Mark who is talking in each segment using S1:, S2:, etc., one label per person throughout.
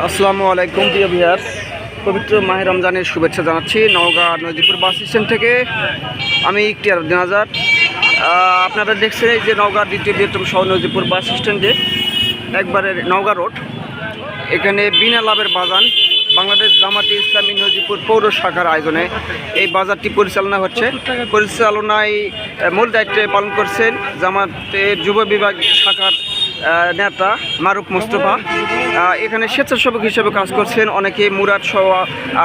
S1: আসসালামু আলাইকুম প্রিয় ভিউয়ার্স, পবিত্র মাহে রমজানের শুভেচ্ছা জানাচ্ছি। নওগাঁ নদীপুর বাস স্ট্যান্ড থেকে আমি ইখতিয়ার উদ্দিন আজাদ। আপনারা দেখছেন এই যে নওগাঁর দ্বিতীয় বৃহত্তম শহর নদীপুর বাস স্ট্যান্ডে একবারে নওগাঁ রোড, এখানে বিনা লাভের বাজার বাংলাদেশ জামাতে ইসলামী নদীপুর পৌর শাখার আয়োজনে এই বাজারটি পরিচালনা হচ্ছে। পরিচালনায় মূল দায়িত্বে পালন করছেন জামাতের যুব বিভাগ শাখার নেতা মারুফ মোস্তফা। এখানে স্বেচ্ছাসেবক হিসেবে কাজ করছেন অনেকেই, মুরাদ সহ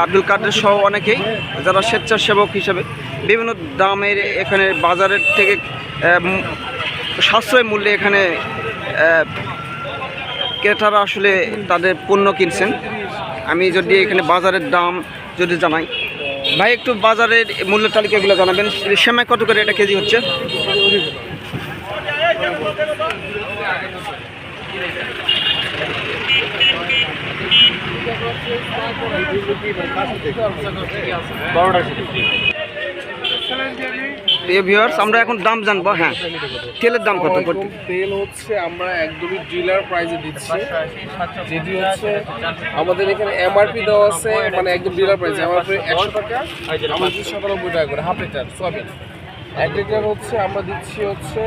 S1: আব্দুল কাদের সহ অনেকেই যারা স্বেচ্ছাসেবক হিসেবে বিভিন্ন দামের এখানে বাজারের থেকে সাশ্রয় মূল্যে এখানে ক্রেতারা আসলে তাদের পণ্য কিনছেন। আমি যদি এখানে বাজারের দাম যদি জানাই, ভাই একটু বাজারের মূল্য তালিকাগুলো জানাবেন। সেমাই কত করে এটা কেজি হচ্ছে? আমরা এখন দাম জানবো। হ্যাঁ, তেলের দাম কত?
S2: তেল হচ্ছে আমরা একদমই ডিলার প্রাইসে দিচ্ছি, যেটি হচ্ছে আমাদের এখানে এমআরপি দেওয়া আছে, মানে একদম ডিলার প্রাইস এমআরপি 100 টাকা, আমরা দিচ্ছি 97 টাকা করে হাফ লিটার সয়াবিন। 1 লিটার হচ্ছে আমরা দিচ্ছি হচ্ছে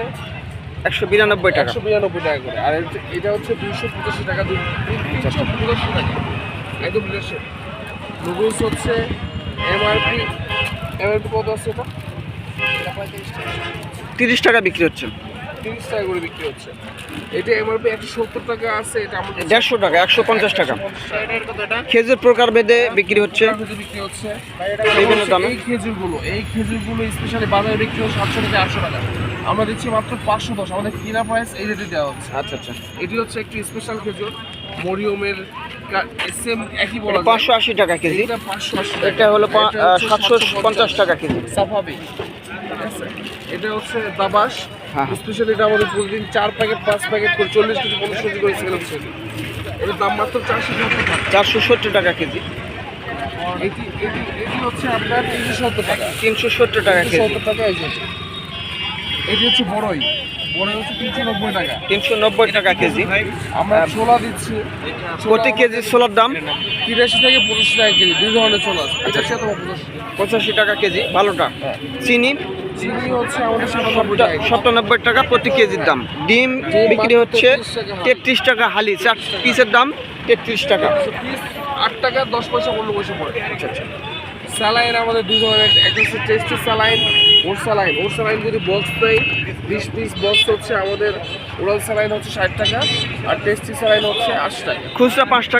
S1: 192 টাকা,
S2: 192 টাকা করে। আর এটা হচ্ছে 285 টাকা, 385 টাকা একদম ডিলারশিপ। নুডলস হচ্ছে এমআরপি কত আছে? এটা
S1: 30 টাকা বিক্রি হচ্ছে,
S2: 30 টাকা করে বিক্রি হচ্ছে। এটা এমআরপি 170 টাকা আছে, এটা আমাদের
S1: 150 টাকা, 150 টাকা। খেজুর প্রকার ভেদে বিক্রি হচ্ছে
S2: বিক্রি হচ্ছে
S1: বিভিন্ন দামে।
S2: এই খেজুরগুলো স্পেশালি বাজারে বিক্রি হচ্ছে 700 থেকে 800 টাকা, আমরা দিচ্ছি মাত্র 510। আমাদের কিনা প্রাইস এই রেটে দেওয়া হচ্ছে।
S1: আচ্ছা আচ্ছা,
S2: এটি হচ্ছে একটি স্পেশাল খেজুর, মরিয়মের সেম একই বলা যায়।
S1: 580 টাকা কেজি,
S2: এটা 580,
S1: এটা হলো 750 টাকা কেজি।
S2: সাফাবি, ঠিক আছে। এটা হচ্ছে দাবাস,
S1: হ্যাঁ।
S2: স্পেশালি এটা আমাদের প্রতিদিন 4 প্যাকেট 5 প্যাকেট করে 40 কেজি 50 কেজি করে সেল হচ্ছে। এটার দাম মাত্র
S1: 470 টাকা কেজি।
S2: এটি হচ্ছে আপনার 370 টাকা,
S1: 370 টাকা কেজি।
S2: 370 টাকা। এটি হচ্ছে বড়ই হচ্ছে 390 টাকা,
S1: 390 টাকা কেজি।
S2: আমরা ছোলা দিচ্ছি
S1: প্রতি কেজি ছোলার দাম
S2: 83 থেকে 85 টাকা কেজি, দুই ধরনের ছোলা আছে। এটা
S1: 85 টাকা কেজি ভালোটা। চিনি
S2: হচ্ছে আমাদের
S1: 97 টাকা প্রতি কেজির দাম। ডিম বিক্রি হচ্ছে 33 টাকা হালি, 4 পিসের দাম 33 টাকা।
S2: 8 টাকা 10 পয়সা 15 পয়সা পড়ে। আচ্ছা আচ্ছা। স্যালাইন আমাদের দুই ধরনের, একটা হচ্ছে টেস্টি স্যালাইন, ওর স্যালাইন যদি বক্স দেয় 20 পিস বক্স হচ্ছে আমাদের ওরাল স্যালাইন হচ্ছে 60 টাকা, আর টেস্টি স্যালাইন হচ্ছে 80 টাকা।
S1: খুচরা 5 টাকা।